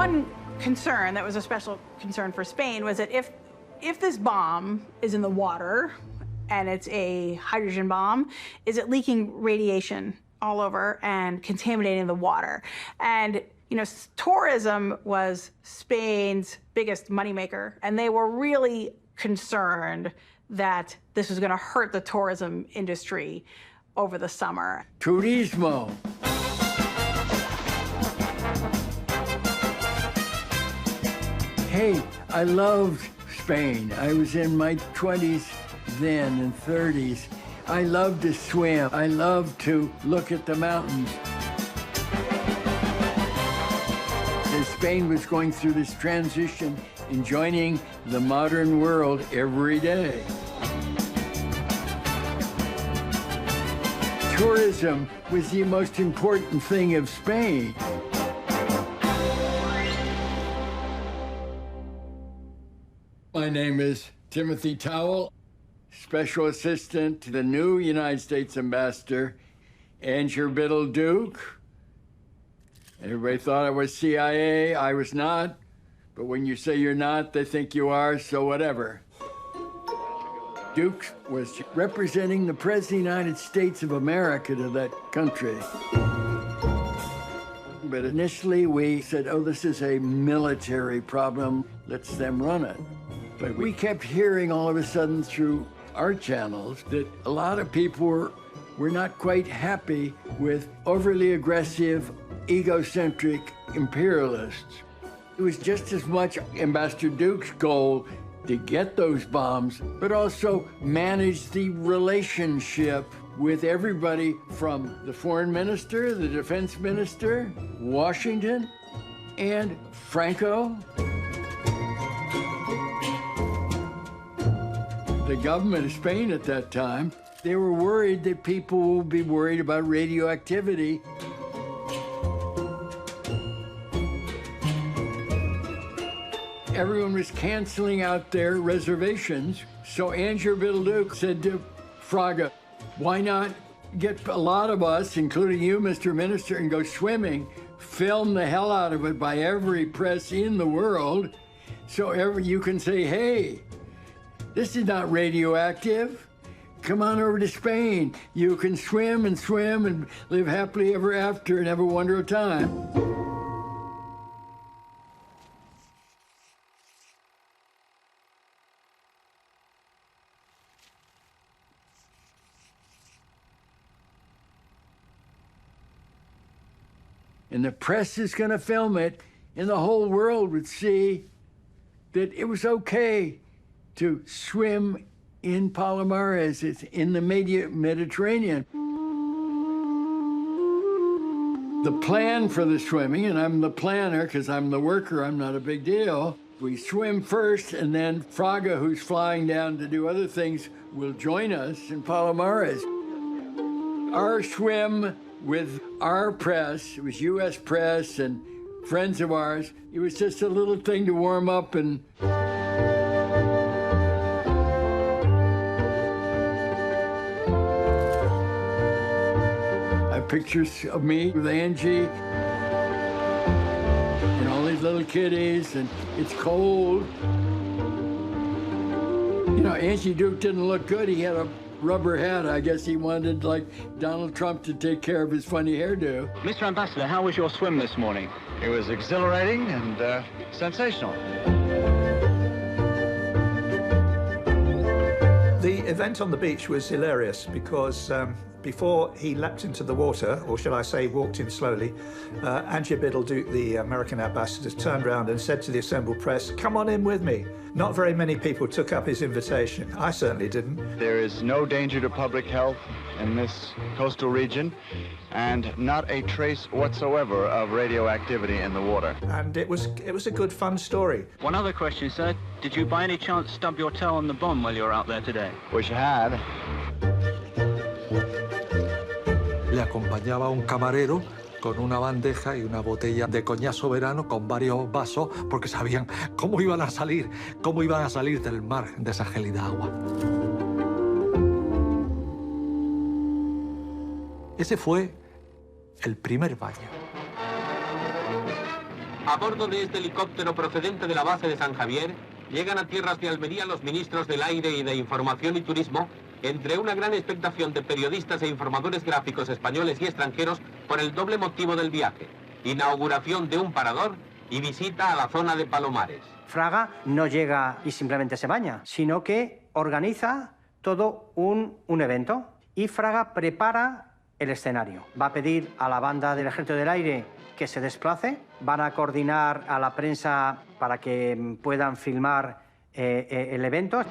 One concern that was a special concern for Spain was that if this bomb is in the water and it's a hydrogen bomb, is it leaking radiation all over and contaminating the water? And you know, tourism was Spain's biggest moneymaker, and they were really concerned that this was going to hurt the tourism industry over the summer. Turismo. Hey, I loved Spain. I was in my 20s then and 30s. I loved to swim. I loved to look at the mountains. As Spain was going through this transition in joining the modern world every day. Tourism was the most important thing of Spain. My name is Timothy Towell, Special Assistant to the new United States Ambassador, Angier Biddle Duke. Everybody thought I was CIA. I was not. But when you say you're not, they think you are, so whatever. Duke was representing the President of the United States of America to that country. But initially we said, oh, this is a military problem. Let them run it. But we kept hearing all of a sudden through our channels that a lot of people were not quite happy with overly aggressive, egocentric imperialists. It was just as much Ambassador Duke's goal to get those bombs, but also manage the relationship with everybody from the foreign minister, the defense minister, Washington, and Franco. The government of Spain at that time, they were worried that people will be worried about radioactivity. Everyone was canceling out their reservations. So Angier Biddle Duke said to Fraga, why not get a lot of us, including you, Mr. Minister, and go swimming, film the hell out of it by every press in the world, so you can say, hey, this is not radioactive. Come on over to Spain. You can swim and live happily ever after and have a wonderful time. And the press is going to film it, and the whole world would see that it was okay to swim in Palomares. It's in the Mediterranean. The plan for the swimming, and I'm the planner because I'm the worker, I'm not a big deal. We swim first, and then Fraga, who's flying down to do other things, will join us in Palomares. Our swim with our press, it was U.S. press and friends of ours, it was just a little thing to warm up and I have pictures of me with Angie and all these little kiddies, and it's cold. You know, Angie Duke didn't look good. He had a rubber hat. I guess he wanted, like, Donald Trump to take care of his funny hairdo. Mr. Ambassador, how was your swim this morning? It was exhilarating and sensational. The event on the beach was hilarious because before he leapt into the water, or should I say walked in slowly, Angier Biddle Duke, the American ambassador, turned around and said to the assembled press, come on in with me. Not very many people took up his invitation. I certainly didn't. There is no danger to public health in this coastal region, and not a trace whatsoever of radioactivity in the water. And it was a good, fun story. One other question, sir. Did you by any chance stub your toe on the bomb while you were out there today? Wish I had. Le acompañaba un camarero con una bandeja y una botella de coñac soberano con varios vasos porque sabían cómo iban a salir del mar, de esa gélida agua. Ese fue el primer baño. A bordo de este helicóptero procedente de la base de San Javier, llegan a tierras de Almería los ministros del Aire y de Información y Turismo, entre una gran expectación de periodistas e informadores gráficos españoles y extranjeros por el doble motivo del viaje: inauguración de un parador y visita a la zona de Palomares. Fraga no llega y simplemente se baña, sino que organiza todo un evento, y Fraga prepara el escenario. Va a pedir a la banda del Ejército del Aire que se desplace, van a coordinar a la prensa para que puedan filmar el evento.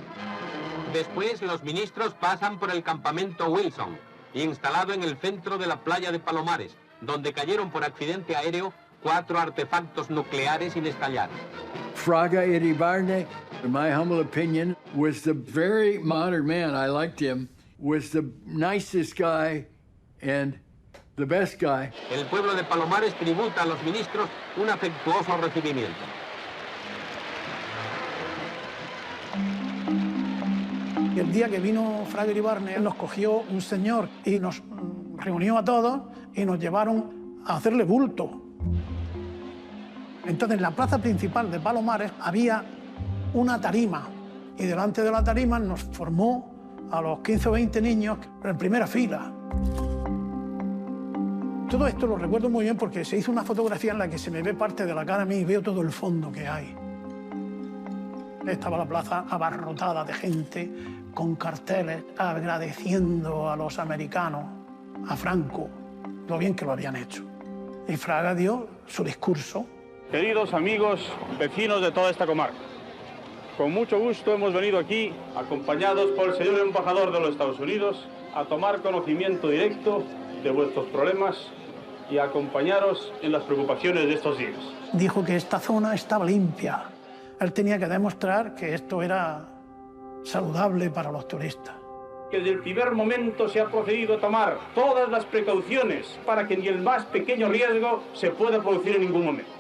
Después, los ministros pasan por el campamento Wilson, instalado en el centro de la playa de Palomares, donde cayeron por accidente aéreo 4 artefactos nucleares sin estallar. Fraga Iribarne, in my humble opinion, was the very modern man. I liked him. Was the nicest guy and the best guy. El pueblo de Palomares tributa a los ministros un afectuoso recibimiento. El día que vino Fraga Iribarne, nos cogió un señor y nos reunió a todos y nos llevaron a hacerle bulto. Entonces, en la plaza principal de Palomares había una tarima, y delante de la tarima nos formó a los 15 o 20 niños en primera fila. Todo esto lo recuerdo muy bien porque se hizo una fotografía en la que se me ve parte de la cara a mí y veo todo el fondo que hay. Estaba la plaza abarrotada de gente con carteles agradeciendo a los americanos, a Franco, lo bien que lo habían hecho. Y Fraga dio su discurso. Queridos amigos, vecinos de toda esta comarca, con mucho gusto hemos venido aquí, acompañados por el señor embajador de los Estados Unidos, a tomar conocimiento directo de vuestros problemas y a acompañaros en las preocupaciones de estos días. Dijo que esta zona estaba limpia. Él tenía que demostrar que esto era saludable para los turistas. Que desde el primer momento se ha procedido a tomar todas las precauciones para que ni el más pequeño riesgo se pueda producir en ningún momento.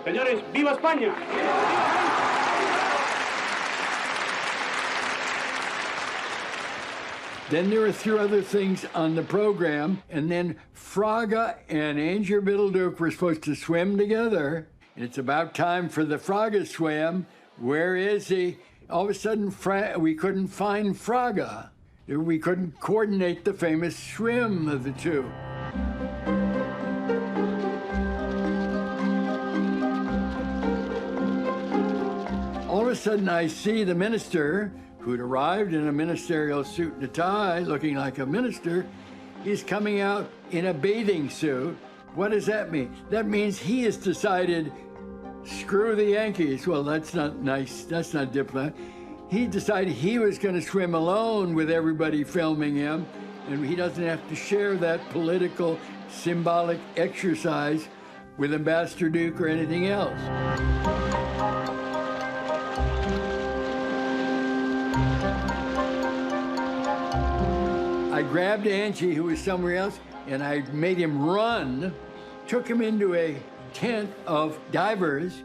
Señores, ¡viva España! Then there were 3 other things on the program, and then Fraga and Angier Biddle Duke were supposed to swim together. It's about time for the Fraga swim. Where is he? All of a sudden, we couldn't find Fraga. We couldn't coordinate the famous swim of the two. All of a sudden, I see the minister, who'd arrived in a ministerial suit and a tie, looking like a minister. He's coming out in a bathing suit. What does that mean? That means he has decided, screw the Yankees. Well, that's not nice. That's not diplomatic. He decided he was going to swim alone with everybody filming him, and he doesn't have to share that political, symbolic exercise with Ambassador Duke or anything else. I grabbed Angie, who was somewhere else, and I made him run, took him into a tent of divers.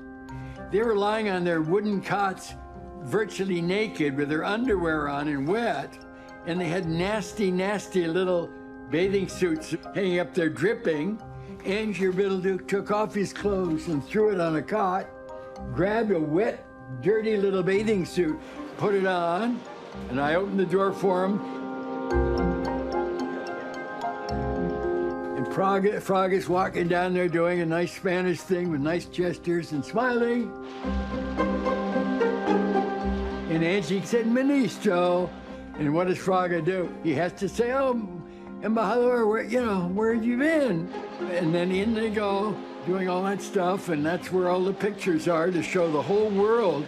They were lying on their wooden cots, virtually naked with their underwear on and wet, and they had nasty, nasty little bathing suits hanging up there dripping. Angier Biddle Duke took off his clothes and threw it on a cot, grabbed a wet, dirty little bathing suit, put it on, and I opened the door for him. And Fraga's walking down there doing a nice Spanish thing with nice gestures and smiling. And Angie said, Ministro. And what does Fraga do? He has to say, oh, embajador, where have you been? And then in they go, doing all that stuff, and that's where all the pictures are, to show the whole world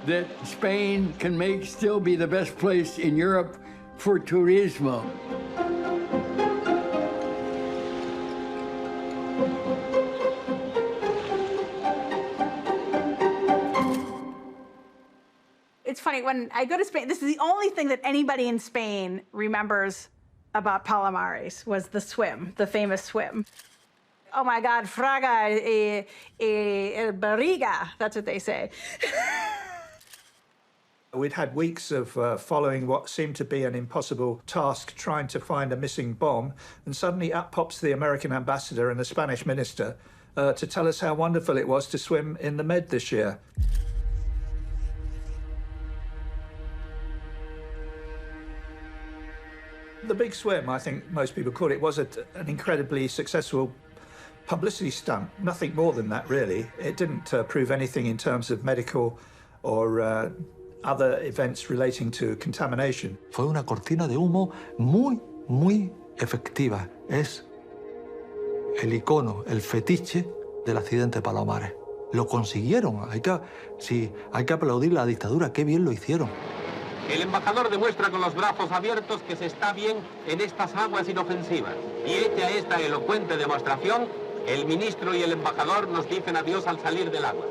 that Spain can still be the best place in Europe for turismo. It's funny, when I go to Spain, this is the only thing that anybody in Spain remembers about Palomares, was the swim, the famous swim. Oh my God, Fraga, el barriga, that's what they say. We'd had weeks of following what seemed to be an impossible task, trying to find a missing bomb, and suddenly up pops the American ambassador and the Spanish minister, to tell us how wonderful it was to swim in the Med this year. The big swim, I think most people call it, was an incredibly successful publicity stunt. Nothing more than that, really. It didn't prove anything in terms of medical or other events relating to contamination. Fue una cortina de humo muy, muy efectiva. Es el icono, el fetiche del accidente de Palomares. Lo consiguieron. Hay que aplaudir la dictadura. Qué bien lo hicieron. El embajador demuestra con los brazos abiertos que se está bien en estas aguas inofensivas. Y hecha esta elocuente demostración, el ministro y el embajador nos dicen adiós al salir del agua.